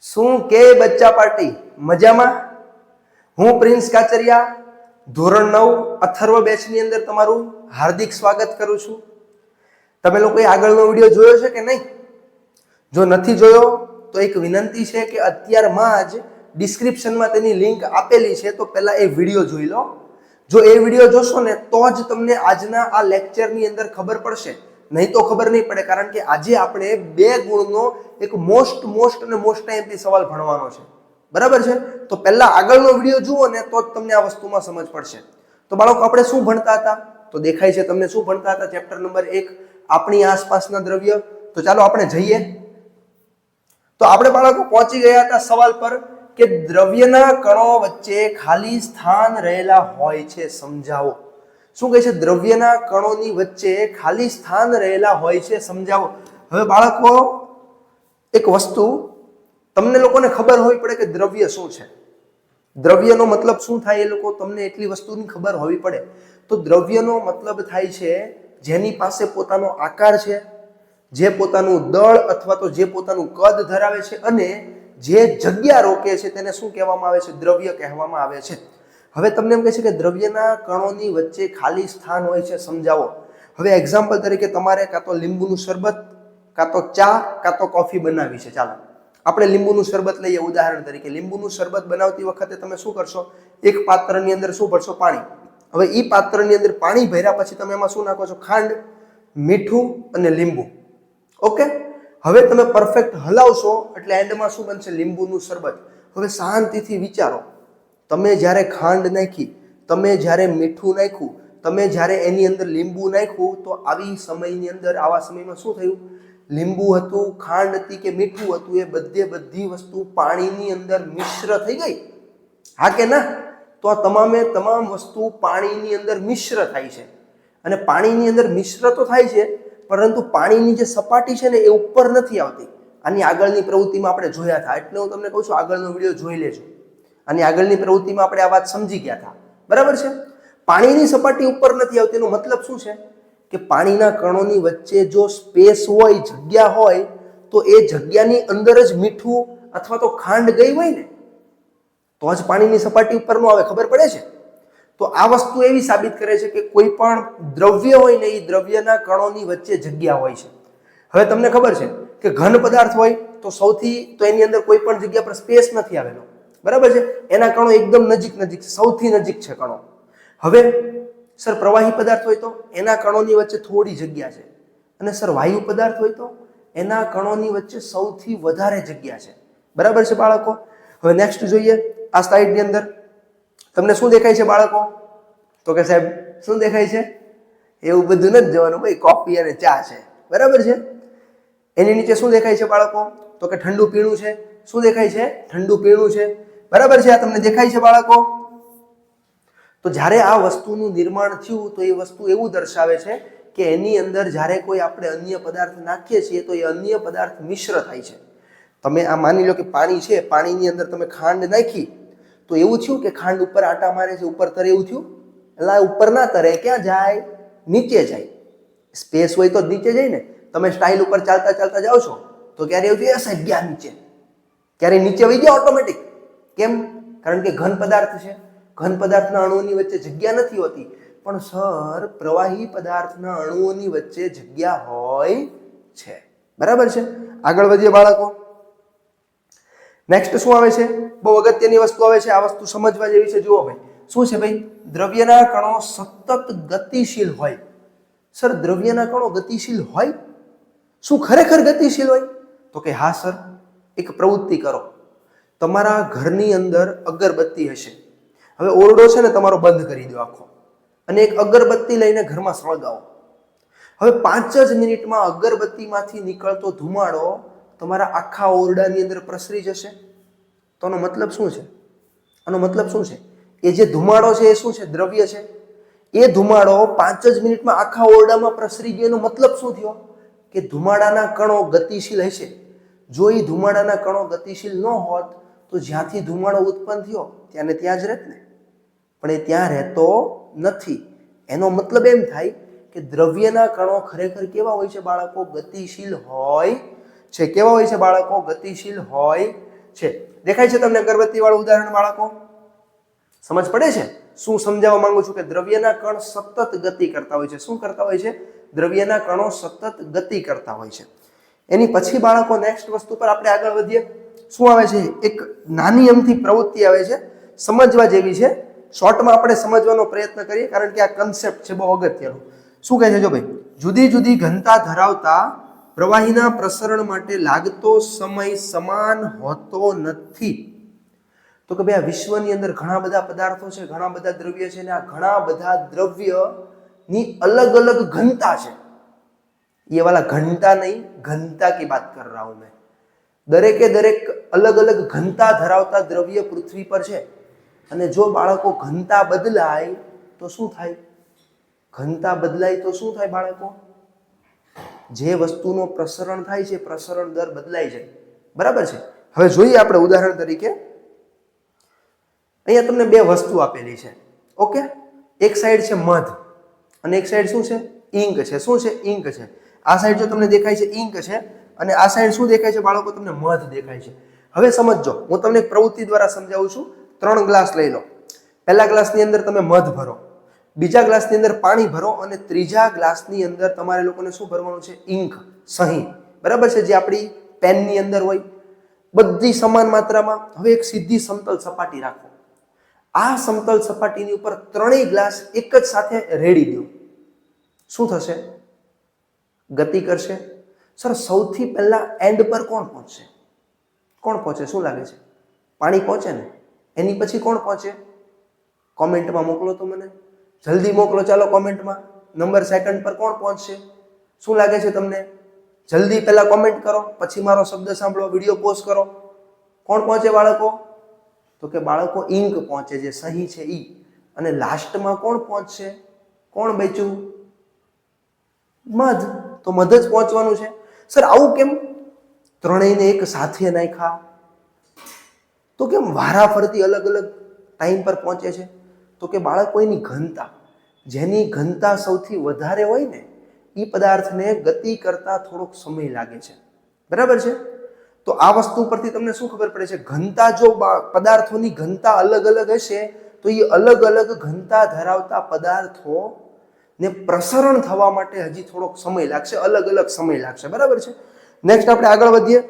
શું કે બચ્ચા પાર્ટી મજામાં? હું પ્રિન્સ કાચરિયા ધોરણ 9 અથર્વ બેચની અંદર તમારું હાર્દિક સ્વાગત કરું છું. તમે લોકોએ આગળનો વિડીયો જોયો છે કે નહીં? જો નથી જોયો તો એક વિનંતી છે કે અત્યારમાં જ ડિસ્ક્રિપ્શનમાં તેની લિંક આપેલી છે, તો પહેલા એ વિડીયો જોઈ લો. જો એ વિડીયો જોશો ને તો જ તમને આજના આ લેક્ચરની અંદર ખબર પડશે, નહીં તો ખબર નહીં પડે. કારણ કે આજે આપણે 2 ગુણનો એક મોસ્ટ અને મોસ્ટ આઈએમપી સવાલ ભણવાનો છે, બરાબર છે? તો પહેલા આગળનો વિડીયો જુઓ ને તો જ તમને આ વસ્તુમાં સમજ પડશે. તો બાળકો આપણે શું ભણતા હતા? તો દેખાય છે તમને શું ભણતા હતા? ચેપ્ટર નંબર 1 આપણી આસપાસના દ્રવ્ય. તો ચાલો આપણે જઈએ. તો આપણે બાળકો પહોંચી ગયા હતા સવાલ પર કે દ્રવ્યના કણો વચ્ચે ખાલી સ્થાન રહેલા હોય છે, સમજાવો. શું કહે છે? દ્રવ્યના કણોની વચ્ચે ખાલી સ્થાન રહેલા હોય છે, સમજાવો. હવે બાળકો એક વસ્તુ તમને લોકોને ખબર હોવી પડે કે દ્રવ્ય શું છે, દ્રવ્યનો મતલબ શું થાય, એ લોકો તમને એટલી વસ્તુની ખબર હોવી પડે. તો દ્રવ્યનો મતલબ થાય છે જેની પાસે પોતાનો આકાર છે, જે પોતાનું દળ અથવા તો જે પોતાનું કદ ધરાવે છે અને જે જગ્યા રોકે છે, તેને શું કહેવામાં આવે છે? દ્રવ્ય કહેવામાં આવે છે. હવે તમને એમ કહે છે કે દ્રવ્યના કણોની વચ્ચે ખાલી સ્થાન હોય છે, સમજાવો. હવે એક્ઝામ્પલ તરીકે તમારે કાં તો લીંબુનું શરબત, કાં તો ચા, કાં તો કોફી બનાવી છે. ચાલો આપણે લીંબુનું શરબત લઈએ ઉદાહરણ તરીકે. લીંબુનું શરબત બનાવતી વખતે તમે શું કરશો? એક પાત્રની અંદર શું ભરશો? પાણી. હવે એ પાત્રની અંદર પાણી ભર્યા પછી તમે એમાં શું નાખો છો? ખાંડ, મીઠું અને લીંબુ. ઓકે, હવે તમે પરફેક્ટ હલાવશો એટલે એન્ડમાં શું બનશે? લીંબુનું શરબત. હવે શાંતિથી વિચારો, તમે જ્યારે ખાંડ નાખી, તમે જ્યારે મીઠું નાખ્યું, તમે જ્યારે એની અંદર લીંબુ નાખ્યું, તો આવી સમયની અંદર આવા સમયમાં શું થયું? લીંબુ હતું, ખાંડ હતી કે મીઠું હતું, એ બધી વસ્તુ પાણીની અંદર મિશ્ર થઈ ગઈ. હા કે ના? તો આ તમામ વસ્તુ પાણીની અંદર મિશ્ર થાય છે. અને પાણીની અંદર મિશ્ર તો થાય છે, પરંતુ પાણીની જે સપાટી છે ને એ ઉપર નથી આવતી. આની આગળની પ્રવૃત્તિમાં આપણે જોયા હતા, એટલે હું તમને કહું છું આગળનો વિડીયો જોઈ લેજો. આની આગળની પ્રવૃત્તિમાં આપણે આ વાત સમજી ગયા હતા, બરાબર છે? પાણીની સપાટી ઉપર નથી આવતી એનો મતલબ શું છે? કે પાણીના કણોની વચ્ચે જો સ્પેસ હોય, જગ્યા હોય, તો એ જગ્યાની અંદર જ મીઠું અથવા તો ખાંડ ગઈ હોય ને તો જ પાણીની સપાટી ઉપર નો આવે. ખબર પડે છે? તો આ વસ્તુ એવી સાબિત કરે છે કે કોઈ પણ દ્રવ્ય હોય ને એ દ્રવ્યના કણોની વચ્ચે જગ્યા હોય છે. હવે તમને ખબર છે કે ઘન પદાર્થ હોય તો એની અંદર કોઈ પણ જગ્યા પર સ્પેસ નથી આવેલો, બરાબર છે? એના કણો એકદમ નજીક છે, સૌથી નજીક છે કણો. હવે સર પ્રવાહી પદાર્થ હોય તો એના કણોની વચ્ચે થોડી જગ્યા છે, અને સર વાયુ પદાર્થ હોય તો એના કણોની વચ્ચે સૌથી વધારે જગ્યા છે, બરાબર છે બાળકો? હવે નેક્સ્ટ જોઈએ. આ સ્લાઇડની અંદર તમને શું દેખાય છે બાળકો? તો કે સાહેબ શું દેખાય છે? એવું બધું નથી જોવાનું ભાઈ, કોફી અને ચા છે, બરાબર છે? એની નીચે શું દેખાય છે બાળકો? તો કે ઠંડુ પીણું છે. શું દેખાય છે? ઠંડુ પીણું છે, બરાબર છે? આ તમને દેખાય છે બાળકો? તો જ્યારે આ વસ્તુનું નિર્માણ થયું તો એ વસ્તુ એવું દર્શાવે છે કે એની અંદર જ્યારે કોઈ આપણે અન્ય પદાર્થ નાખીએ છીએ તો એ અન્ય પદાર્થ મિશ્ર થાય છે. તમે આ માની લો કે પાણી છે, પાણીની અંદર તમે ખાંડ નાખી તો એવું થયું કે ખાંડ ઉપર આટા મારે છે, ઉપર તરે. એવું થયું? એટલે ઉપર ના તરે, ક્યાં જાય? નીચે જાય. સ્પેસ હોય તો નીચે જાય ને. તમે સ્ટાઇલ ઉપર ચાલતા જાઓ છો તો ક્યારે એવું થયું? સાહેબ ગયા નીચે, ક્યારે નીચે વહી ગયા ઓટોમેટિક. કેમ? કારણ કે ઘન પદાર્થ છે. ઘન પદાર્થના અણુઓની વચ્ચે જગ્યા નથી હોતી. પણ સર પ્રવાહી પદાર્થના અણુઓની વચ્ચે જગ્યા હોય છે, બરાબર છે? આગળ વધીએ બાળકો. નેક્સ્ટ શું આવે છે? બહુ અગત્યની વસ્તુ આવે છે. આ વસ્તુ સમજવા જેવી છે. જુઓ ભાઈ, શું છે ભાઈ? દ્રવ્યના કણો સતત ગતિશીલ હોય. સર દ્રવ્યના કણો ગતિશીલ હોય? શું ખરેખર ગતિશીલ હોય? તો કે હા સર. એક પ્રવૃત્તિ કરો. તમારા ઘરની અંદર અગરબત્તી હશે. હવે ઓરડો છે ને તમારો બંધ કરી દો આખો, અને એક અગરબત્તી લઈને ઘરમાં સળગાવો. હવે 5 જ મિનિટમાં અગરબત્તીમાંથી નીકળતો ધુમાડો તમારા આખા ઓરડાની અંદર પ્રસરી જશે. તો આનો મતલબ શું છે? આનો મતલબ શું છે? એ જે ધુમાડો છે એ શું છે? દ્રવ્ય છે. એ ધુમાડો 5 જ મિનિટમાં આખા ઓરડામાં પ્રસરી ગયો. એનો મતલબ શું થયો? કે ધુમાડાના કણો ગતિશીલ હશે. જો એ ધુમાડાના કણો ગતિશીલ ન હોત તો જ્યાંથી ધુમાડો ઉત્પન્ન થયો ત્યાં ને ત્યાં જ રહેત ને. પણ એ ત્યાં રહેતો નથી. એનો મતલબ એમ થાય કે દ્રવ્યના કણો ખરેખર કેવા હોય છે બાળકો? ગતિશીલ હોય છે. કેવા હોય છે બાળકો? ગતિશીલ હોય છે. દેખાય છે તમને અગરબત્તી વાળું ઉદાહરણ બાળકો? સમજ પડે છે? શું સમજાવવા માંગુ છું કે દ્રવ્યના કણ સતત ગતિ કરતા હોય છે. શું કરતા હોય છે? દ્રવ્યના કણો સતત ગતિ કરતા હોય છે. એની પછી બાળકો નેક્સ્ટ વસ્તુ પર આપણે આગળ વધીએ. શું આવે છે? એક નાની અમથી પ્રવૃત્તિ આવે છે, સમજવા જેવી છે. શોર્ટમાં આપણે સમજવાનો પ્રયત્ન કરીએ કારણ કે આ કન્સેપ્ટ છે બહુ અગત્યનો. શું કહે છે? જો ભાઈ, જુદી જુદી ઘનતા ધરાવતા પ્રવાહીના પ્રસરણ માટે લાગતો સમય સમાન હોતો નથી. તો કે ભાઈ આ વિશ્વની અંદર ઘણા બધા પદાર્થો છે, ઘણા બધા દ્રવ્ય છે, અને આ ઘણા બધા દ્રવ્યની અલગ અલગ ઘનતા છે. ये वाला घंटा नहीं, घनता की बात कर रहा हूं मैं. દરેકે દરેક અલગ અલગ ઘનતા ધરાવતા દ્રવ્ય પૃથ્વી પર છે. અને જો બાળકો ઘનતા બદલાય તો શું થાય? ઘનતા બદલાય તો શું થાય બાળકો? જે વસ્તુનો પ્રસરણ થાય છે, પ્રસરણ દર બદલાઈ જાય. બરાબર છે? હવે જોઈએ આપણે ઉદાહરણ તરીકે. અહીંયા તમને બે વસ્તુ આપેલી છે. ઓકે, એક સાઈડ છે મધ અને એક સાઈડ શું છે? ઇંક છે. શું છે? ઇંક છે. આ સાઈડ જો તમને દેખાય છે ઇંક છે અને આ સાઈડ શું દેખાય છે બાળકો? તમને મધ દેખાય છે. હવે સમજો, હું તમને એક પ્રવૃત્તિ દ્વારા સમજાવું છું. 3 ગ્લાસ લઈ લો. પહેલા ગ્લાસની અંદર તમે મધ ભરો, બીજા ગ્લાસની અંદર પાણી ભરો અને ત્રીજા ગ્લાસની અંદર તમારે લોકોને શું ભરવાનું છે? ઇંક, સહી. બરાબર છે? જે આપણી પેનની અંદર હોય, બધી સમાન માત્રામાં. હવે એક સીધી સમતલ સપાટી રાખો. આ સમતલ સપાટીની ઉપર ત્રણેય ગ્લાસ એક જ સાથે રેડી દો. શું થશે? ગતિ કરશે. સર, સૌથી પહેલા એન્ડ પર કોણ પહોંચશે? કોણ પહોંચે? શું લાગે છે? પાણી પહોંચે ને? એની પછી કોણ પહોંચે? કોમેન્ટમાં મોકલો તો મને, જલ્દી મોકલો. ચાલો કોમેન્ટમાં નંબર સેકન્ડ પર કોણ પહોંચશે? શું લાગે છે તમને? જલ્દી પહેલા કોમેન્ટ કરો, પછી મારો શબ્દ સાંભળો, વિડીયો પોઝ કરો. કોણ પહોંચે બાળકો? તો કે બાળકો ઇંક પહોંચે, જે સહી છે ઈ. અને લાસ્ટમાં કોણ પહોંચશે? કોણ બચ્યું? મધ. તો મધ જ પહોંચવાનું છે. સર, આવું કેમ? ત્રણેયને એક સાથે નાખ્યા તો કેમ વારાફરતી અલગ અલગ ટાઈમ પર પહોંચે છે? તો કે બાળકો એની ઘનતા, જેની ઘનતા સૌથી વધારે હોય ને એ પદાર્થને ગતિ કરતા થોડોક સમય લાગે છે. બરાબર છે? તો આ વસ્તુ પરથી તમને શું ખબર પડે છે? ઘનતા, જો પદાર્થોની ઘનતા અલગ અલગ હશે તો એ અલગ અલગ ઘનતા ધરાવતા પદાર્થો ને પ્રસરણ થવા માટે હજી થોડોક સમય લાગશે, અલગ અલગ સમય લાગશે. બરાબર છે? નેક્સ્ટ આપણે આગળ વધીએ.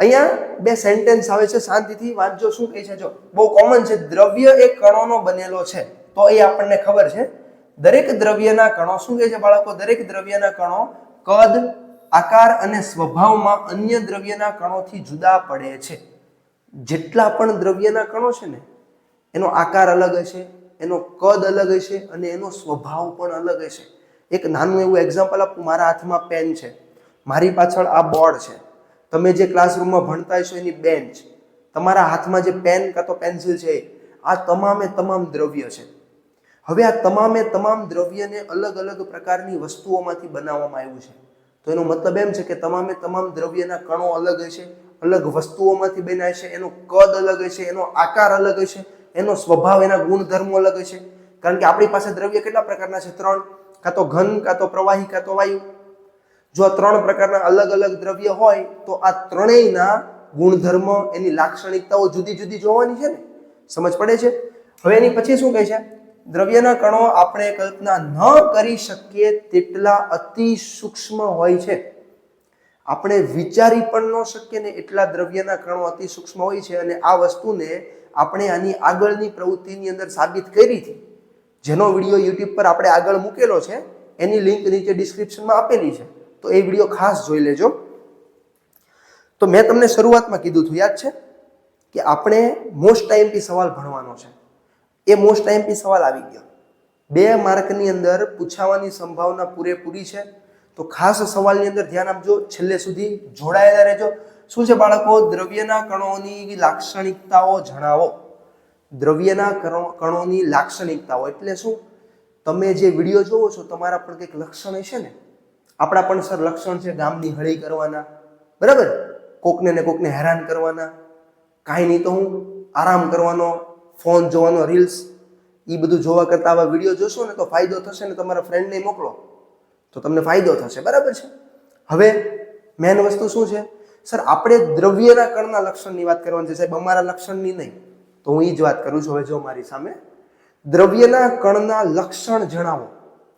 અહીંયા બે સેન્ટેન્સ આવે છે, શાંતિથી વાંચજો. શું કહે છે? જો બહુ કોમન છે. દ્રવ્ય એ કણોનો બનેલો છે, તો એ આપણને ખબર છે. દરેક દ્રવ્યના કણો, શું કહે છે બાળકો? દરેક દ્રવ્યના કણો કદ, આકાર અને સ્વભાવમાં અન્ય દ્રવ્યના કણોથી જુદા પડે છે. જેટલા પણ દ્રવ્યના કણો છે ને, એનો આકાર અલગ હશે, એનો કદ અલગ હશે અને એનો સ્વભાવ પણ અલગ હશે. એક નાનું એવું એક્ઝામ્પલ આપું. મારા હાથમાં પેન છે, મારી પાછળ આ બોર્ડ છે, તમે જે ક્લાસરૂમમાં ભણતા હશો એની બેન્ચ, તમારા હાથમાં જે પેન કાં તો પેન્સિલ છે, આ તમામે તમામ દ્રવ્ય છે. હવે આ તમામે તમામ દ્રવ્યને અલગ અલગ પ્રકારની વસ્તુઓમાંથી બનાવવામાં આવ્યું છે. તો એનો મતલબ એમ છે કે તમામે તમામ દ્રવ્યના કણો અલગ હશે, અલગ વસ્તુઓમાંથી બન્યા હશે, એનું કદ અલગ હશે, એનો આકાર અલગ હશે, એનો સ્વભાવ, એના ગુણધર્મો અલગ હશે. કારણ કે આપણી પાસે દ્રવ્ય કેટલા પ્રકારના છે? 3. કાં તો ઘન, કાં તો પ્રવાહી, કાં તો વાયુ. જો આ 3 પ્રકારના અલગ અલગ દ્રવ્ય હોય તો આ ત્રણેયના ગુણધર્મ, એની લાક્ષણિકતાઓ જુદી જુદી જોવાની છે ને. સમજ પડે છે? હવે એની પછી શું કહે છે? દ્રવ્યના કણો આપણે કલ્પના ન કરી શકીએ તેટલા અતિ સૂક્ષ્મ હોય છે. આપણે વિચારી પણ ન શકીએ ને એટલા દ્રવ્યના કણો અતિ સૂક્ષ્મ હોય છે. અને આ વસ્તુને આપણે આની આગળની પ્રવૃત્તિની અંદર સાબિત કરી હતી, જેનો વિડીયો યુટ્યુબ પર આપણે આગળ મૂકેલો છે. એની લિંક નીચે ડિસ્ક્રિપ્શનમાં આપેલી છે, તો એ વિડીયો ખાસ જોઈ લેજો. તો મેં તમને શરૂઆતમાં કીધું હતું, યાદ છે કે આપણે મોસ્ટ આઈએમપી સવાલ ભણવાનો છે. એ મોસ્ટ આઈએમપી સવાલ આવી ગયો. 2 માર્કની અંદર પૂછાવાની સંભાવના પૂરેપૂરી છે. તો ખાસ સવાલની અંદર ધ્યાન આપજો, છેલ્લે સુધી જોડાયેલા રહેજો. શું છે બાળકો? દ્રવ્યના કણોની લાક્ષણિકતાઓ જણાવો. દ્રવ્યના કણોની લાક્ષણિકતાઓ એટલે શું? તમે જે વિડીયો જોવો છો, તમારા પણ કંઈક લક્ષણ હશે ને. આપણા પણ સર લક્ષણ છે ગામની હળી કરવાના, બરાબર? કોકને ને કોકને હેરાન કરવાના, કાંઈ નહીં તો હું આરામ કરવાનો, ફોન જોવાનો, રીલ્સ, એ બધું જોવા કરતાં આવા વિડીયો જોશો ને તો ફાયદો થશે ને. તમારા ફ્રેન્ડને મોકલો તો તમને ફાયદો થશે, બરાબર છે. હવે મેન વસ્તુ શું છે સર, આપણે દ્રવ્યના કણના લક્ષણની વાત કરવાની છે સાહેબ, અમારા લક્ષણની નહીં. તો હું એ જ વાત કરું છું. હવે જો મારી સામે દ્રવ્યના કણના લક્ષણ જણાવો,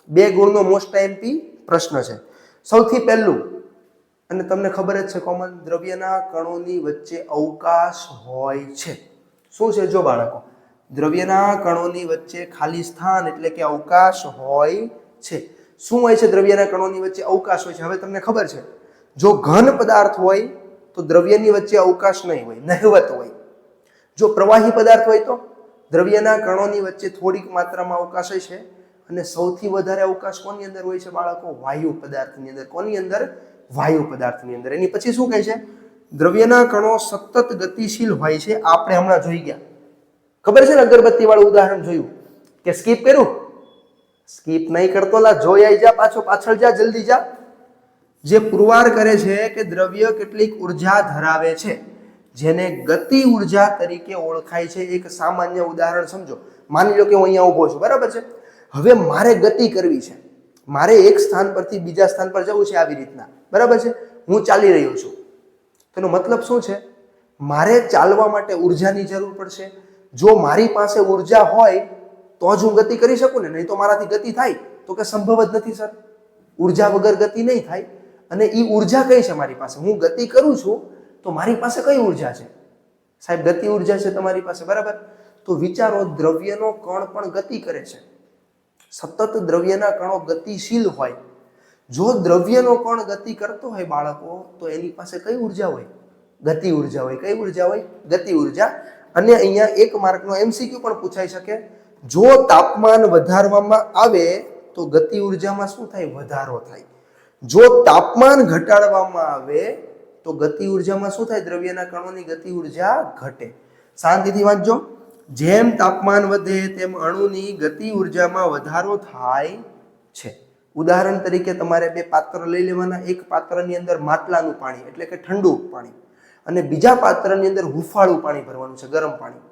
2 ગુણનો મોસ્ટ આઈએમપી પ્રશ્ન છે. સૌથી પહેલું, અને તમને ખબર જ છે કોમન, દ્રવ્યના કણોની વચ્ચે અવકાશ હોય છે. શું છે જો બાળકો, દ્રવ્યના કણોની વચ્ચે ખાલી સ્થાન એટલે કે અવકાશ હોય છે. શું હોય છે દ્રવ્યના કણોની વચ્ચે અવકાશ હોય છે? હવે તમને ખબર છે, જો ઘન પદાર્થ હોય તો દ્રવ્યની વચ્ચે અવકાશ નહીં હોય, નહિવત હોય. જો પ્રવાહી પદાર્થ હોય તો દ્રવ્યના કણોની વચ્ચે થોડીક માત્રામાં અવકાશ હોય છે. અને સૌથી વધારે અવકાશ કોની અંદર હોય છે બાળકો? વાયુ પદાર્થની અંદર. કોની અંદર? વાયુ પદાર્થની અંદર. એની પછી શું કહે છે? દ્રવ્યના કણો સતત ગતિશીલ હોય છે. આપણે હમણાં જોઈ ગયા, ખબર છે ને, અગરબત્તી વાળું ઉદાહરણ જોયું કે સ્કીપ કર્યું? સ્કીપ નહીં કરતો, લા જોઈ આવી જા, પાછળ જા, જલ્દી જા. જે પુરવાર કરે છે કે દ્રવ્ય કેટલીક ઉર્જા ધરાવે છે, જેને ગતિ ઉર્જા તરીકે ઓળખાય છે. એક સામાન્ય ઉદાહરણ સમજો. માની લો કે હું અહીંયા ઊભો છું, બરાબર છે. હવે મારે ગતિ કરવી છે, મારે એક સ્થાન પરથી બીજા સ્થાન પર જવું છે, આવી રીતના, બરાબર છે. હું ચાલી રહ્યો છું. તેનો મતલબ શું છે? મારે ચાલવા માટે ઉર્જાની જરૂર પડશે. જો મારી પાસે ઉર્જા હોય તો જ હું ગતિ કરી શકું ને, નહીં તો મારાથી ગતિ થાય? તો કે સંભવ જ નથી સર, ઉર્જા વગર ગતિ નહીં થાય. અને એ ઉર્જા કઈ છે મારી પાસે? હું ગતિ કરું છું તો મારી પાસે કઈ ઉર્જા છે સાહેબ? ગતિ ઉર્જા છે તમારી પાસે, બરાબર. તો વિચારો, દ્રવ્યનો કણ પણ ગતિ કરે છે. સતત દ્રવ્યના કણો ગતિશીલ હોય. જો દ્રવ્યનો કણ ગતિ કરતો હોય બાળકો, તો એની પાસે કઈ ઉર્જા હોય? ગતિ ઉર્જા હોય. કઈ ઉર્જા હોય? ગતિ ઉર્જા. અને અહીંયા 1 માર્કનો MCQ પણ પૂછાઈ શકે. જો તાપમાન વધારવામાં આવે તો ગતિ ઉર્જામાં શું થાય? વધારો થાય. જો તાપમાન ઘટાડવામાં આવે તો ગતિ ઉર્જામાં શું થાય? દ્રવ્યના કણોની ગતિ ઉર્જા ઘટે. શાંતિથી વાંચજો. જેમ તાપમાન વધે તેમ અણુની ગતિ ઉર્જામાં વધારો થાય છે. ઉદાહરણ તરીકે તમારે 2 પાત્ર લઈ લેવાના. એક પાત્રની અંદર માટલાનું પાણી એટલે કે ઠંડુ પાણી, અને બીજા પાત્રની અંદર હુંફાળું પાણી ભરવાનું છે, ગરમ પાણી.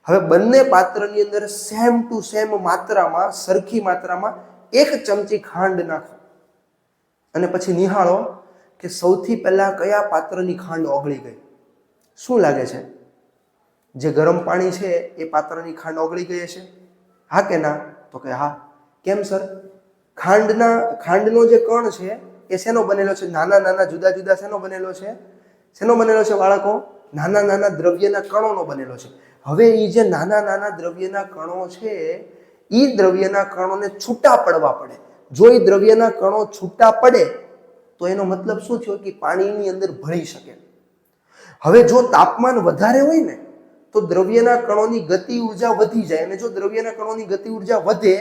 હવે બંને પાત્રની અંદર સેમ ટુ સેમ માત્રામાં, સરખી માત્રામાં 1 ચમચી ખાંડ નાખો અને પછી નિહાળો કે સૌથી પહેલા કયા પાત્રની ખાંડ ઓગળી ગઈ. શું લાગે છે? જે ગરમ પાણી છે એ પાત્રની ખાંડ ઓગળી ગઈ છે? હા કે ના? તો કે હા. કેમ સર? ખાંડનો જે કણ છે એ શેનો બનેલો છે? નાના નાના જુદા જુદા શેનો બનેલો છે? શેનો બનેલો છે બાળકો? નાના નાના દ્રવ્યના કણોનો બનેલો છે. હવે એ જે નાના નાના દ્રવ્યના કણો છે, એ દ્રવ્યના કણોને છૂટા પડવા પડે. જો એ દ્રવ્યના કણો છૂટા પડે તો એનો મતલબ શું થયો? કે પાણીની અંદર ભળી શકે. હવે જો તાપમાન વધારે હોય ને તો દ્રવ્યના કણોની ગતિ ઉર્જા વધી જાય, અને જો દ્રવ્યના કણોની ગતિ ઉર્જા વધે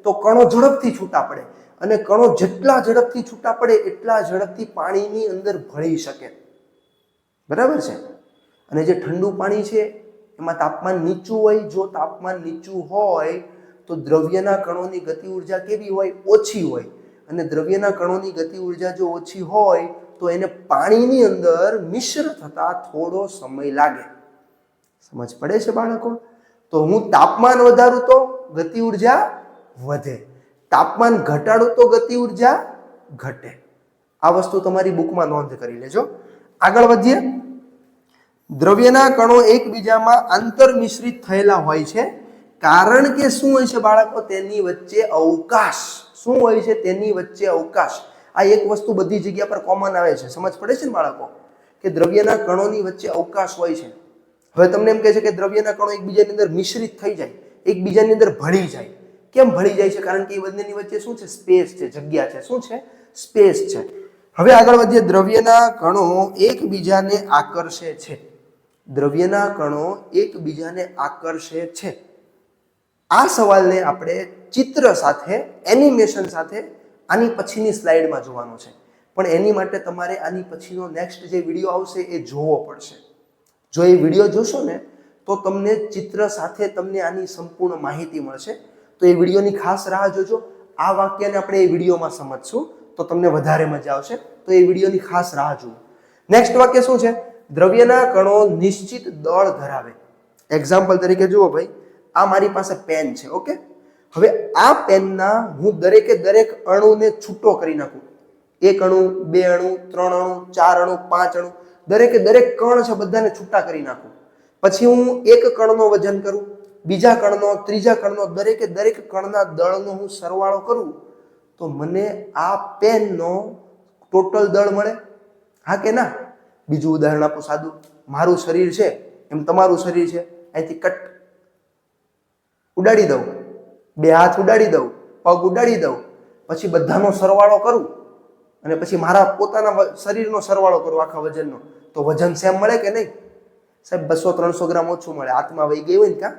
તો કણો ઝડપથી છૂટા પડે, અને કણો જેટલા ઝડપથી છૂટા પડે એટલા ઝડપથી પાણીની અંદર ભળી શકે. બરાબર છે. અને જે ઠંડુ પાણી છે એમાં તાપમાન નીચું હોય. જો તાપમાન નીચું હોય તો દ્રવ્યના કણોની ગતિ ઉર્જા કેવી હોય? ઓછી હોય. અને દ્રવ્યના કણોની ગતિ ઉર્જા જો ઓછી હોય તો એને પાણીની અંદર મિશ્ર થતા થોડો સમય લાગે. સમજ પડે છે બાળકો? તો હું તાપમાન વધારું તો ગતિ ઉર્જા વધે, તાપમાન ઘટાડું તો ગતિ ઉર્જા ઘટે. આ વસ્તુ તમારી બુકમાં નોંધ કરી લેજો. આગળ વધીએ. દ્રવ્યના કણો એકબીજામાં આંતર મિશ્રિત થયેલા હોય છે, કારણ કે શું હોય છે બાળકો? તેની વચ્ચે અવકાશ. શું હોય છે? તેની વચ્ચે અવકાશ. આ એક વસ્તુ બધી જગ્યા પર કોમન આવે છે. સમજ પડે છે ને બાળકો? કે દ્રવ્યના કણોની વચ્ચે અવકાશ હોય છે. હવે તમને એમ કહે છે કે દ્રવ્યના કણો એકબીજાની અંદર મિશ્રિત થઈ જાય, એકબીજાની અંદર ભળી જાય. કેમ ભળી જાય છે? કારણ કે એ બંનેની વચ્ચે શું છે? સ્પેસ છે, જગ્યા છે. શું છે? સ્પેસ છે. હવે આગળ વધીએ. દ્રવ્યના કણો એકબીજાને આકર્ષે છે. દ્રવ્યના કણો એકબીજાને આકર્ષે છે. આ સવાલને આપણે ચિત્ર સાથે, એનિમેશન સાથે આની પછીની સ્લાઇડમાં જોવાનો છે. પણ એની માટે તમારે આની પછીનો નેક્સ્ટ જે વિડીયો આવશે એ જોવો પડશે. જો એ વિડીયો જોશો ને તો તમને ચિત્ર સાથે તમને આની સંપૂર્ણ માહિતી મળશે. તો એ વિડીયોની ખાસ રાહ જોજો. આ વાક્યને આપણે એ વિડીયોમાં સમજશું તો તમને વધારે મજા આવશે. તો એ વિડીયોની ખાસ રાહ જુઓ. નેક્સ્ટ વાક્ય શું છે? દ્રવ્યના કણો નિશ્ચિત દળ ધરાવે. એક્ઝામ્પલ તરીકે જુઓ ભાઈ, આ મારી પાસે પેન છે. ઓકે, હવે આ પેનના હું દરેકે દરેક અણુને છૂટો કરી નાખું. 1 અણુ, 2 અણુ, 3 અણુ, 4 અણુ, 5 અણુ, દરેકે દરેક કણ છે બધાને છૂટા કરી નાખું. પછી હું એક કણનો વજન કરું, બીજા કણનો, ત્રીજા કણનો, દરેકે દરેક કણના દળનો હું સરવાળો કરું તો મને આ પેનનો ટોટલ દળ મળે. હા કે ના? બીજું ઉદાહરણ આપું સાદું. મારું શરીર છે એમ તમારું શરીર છે, અહીંથી કટ ઉડાડી દઉં, 2 હાથ ઉડાડી દઉં, પગ ઉડાડી દઉં, પછી બધાનો સરવાળો કરું અને પછી મારા પોતાના શરીરનો સરવાળો કરું આખા વજનનો, તો વજન સેમ મળે કે નહીં? સાહેબ 200-300 ગ્રામ ઓછું મળે. આત્મા વહી ગઈ હોય ને, ક્યાં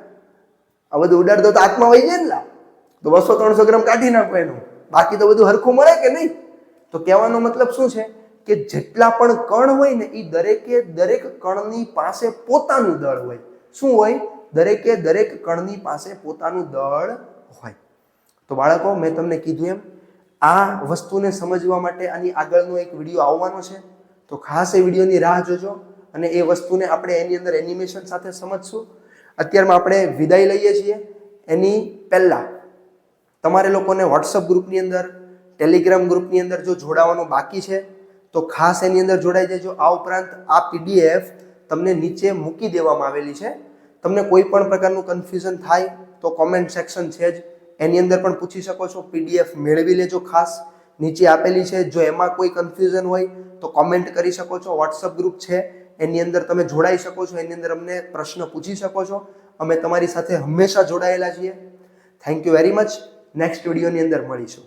આ બધું ઉડાડી દો તો આત્મા વહી જાય ને, તો 200-300 ગ્રામ કાઢી નાખો એનું, બાકી તો બધું હરખું મળે કે નહીં? તો કહેવાનો મતલબ શું છે કે જેટલા પણ કણ હોય ને એ દરેકે દરેક કણની પાસે પોતાનું દળ હોય. શું હોય? દરેકે દરેક કણની પાસે પોતાનું દળ હોય. તો બાળકો, મેં તમને કીધું એમ આ વસ્તુને સમજવા માટે આની આગળનો એક વિડીયો આવવાનો છે, તો ખાસ એ વિડીયોની રાહ જોજો અને એ વસ્તુને આપણે એની અંદર એનિમેશન સાથે સમજશું. અત્યારમાં આપણે વિદાય લઈએ છીએ. એની પહેલા તમારે લોકોને વોટ્સઅપ ગ્રુપની અંદર, ટેલિગ્રામ ગ્રુપની અંદર જો જોડાવાનું બાકી છે તો ખાસ એની અંદર જોડાઈ જજો. આ ઉપરાંત આ PDF તમને નીચે મૂકી દેવામાં આવેલી છે. તમને કોઈ પણ પ્રકારનું કન્ફ્યુઝન થાય તો કોમેન્ટ સેક્શન છે જ, એની અંદર પણ પૂછી શકો છો. PDF મેળવી લેજો, ખાસ નીચે આપેલી છે. જો એમાં કોઈ કન્ફ્યુઝન હોય તો કોમેન્ટ કરી શકો છો. વોટ્સઅપ ગ્રુપ છે એની અંદર તમે જોડાઈ શકો છો, એની અંદર અમને પ્રશ્ન પૂછી શકો છો. અમે તમારી સાથે હંમેશા જોડાયેલા છીએ. Thank you very much. Next વિડીયોની અંદર મળીશું.